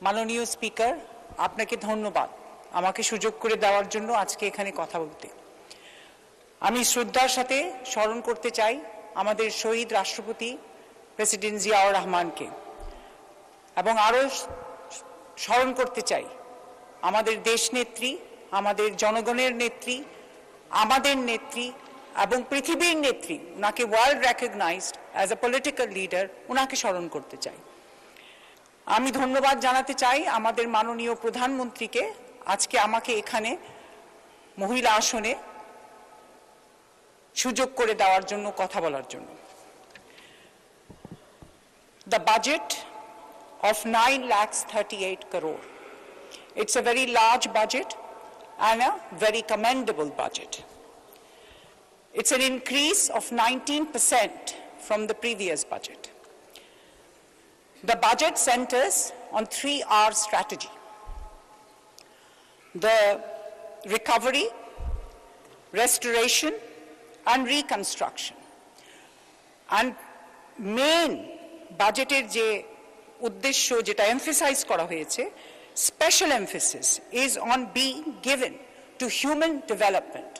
মাননীয় স্পিকার, আপনাকে ধন্যবাদ আমাকে সুযোগ করে দেওয়ার জন্য আজকে এখানে কথা বলতে। আমি শ্রদ্ধার সাথে স্মরণ করতে চাই আমাদের শহীদ রাষ্ট্রপতি প্রেসিডেন্ট জিয়াউর রহমানকে, এবং আরও স্মরণ করতে চাই আমাদের দেশনেত্রী, আমাদের জনগণের নেত্রী, আমাদের নেত্রী এবং পৃথিবীর নেত্রী, ওনাকে world recognised as a political leader, ওনাকে স্মরণ করতে চাই। আমি ধন্যবাদ জানাতে চাই আমাদের মাননীয় প্রধানমন্ত্রীকে আজকে আমাকে এখানে মহিলা আসনে সুযোগ করে দেওয়ার জন্য, কথা বলার জন্য। The budget of 9,38 crore. It's a very large budget and a very commendable budget. It's an increase of 19% from the previous budget. The budget centers on 3R strategy: the recovery, restoration, and reconstruction. And main budgeter je uddeshyo jeta emphasize kora hoyeche, special emphasis is on being given to human development,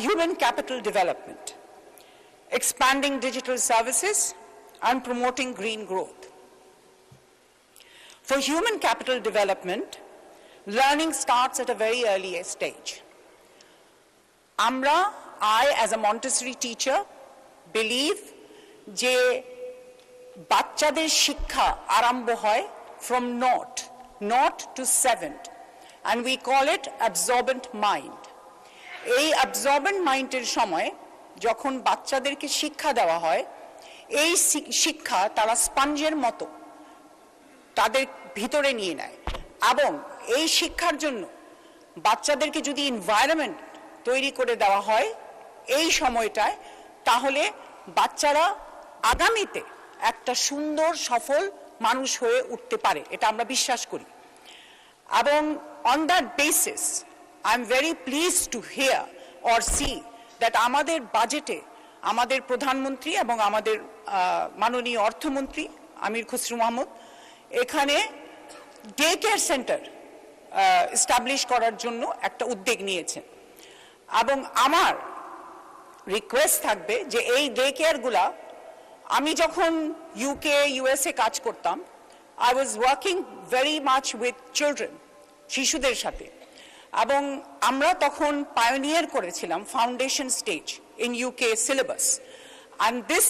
human capital development, expanding digital services, and promoting green growth. For human capital development, learning starts at a very early stage. I as a Montessori teacher believe যে বাচ্চাদের শিক্ষা আরম্ভ হয় from naught to 7th, and we call it absorbent mind. এই absorbent মাইন্ডের সময় যখন বাচ্চাদেরকে শিক্ষা দেওয়া হয়, এই শিক্ষা তারা স্পঞ্জের মতো তাদের ভিতরে নিয়ে নেয়, এবং এই শিক্ষার জন্য বাচ্চাদেরকে যদি এনভায়রনমেন্ট তৈরি করে দেওয়া হয় এই সময়টায়, তাহলে বাচ্চারা আগামীতে একটা সুন্দর সফল মানুষ হয়ে উঠতে পারে, এটা আমরা বিশ্বাস করি। এবং on that basis I am very pleased to hear or see that আমাদের বাজেটে আমাদের প্রধানমন্ত্রী এবং আমাদের মাননীয় অর্থমন্ত্রী আমির খসরু মাহমুদ এখানে ডে কেয়ার সেন্টার এস্টাবলিশ করার জন্য একটা উদ্যোগ নিয়েছেন। এবং আমার রিকোয়েস্ট থাকবে যে এই ডে কেয়ারগুলা, আমি যখন ইউকে ইউএসএ কাজ করতাম, I was working very much with children, শিশুদের সাথে, এবং আমরা তখন পায়োনিয়ার করেছিলাম foundation stage in UK syllabus, and this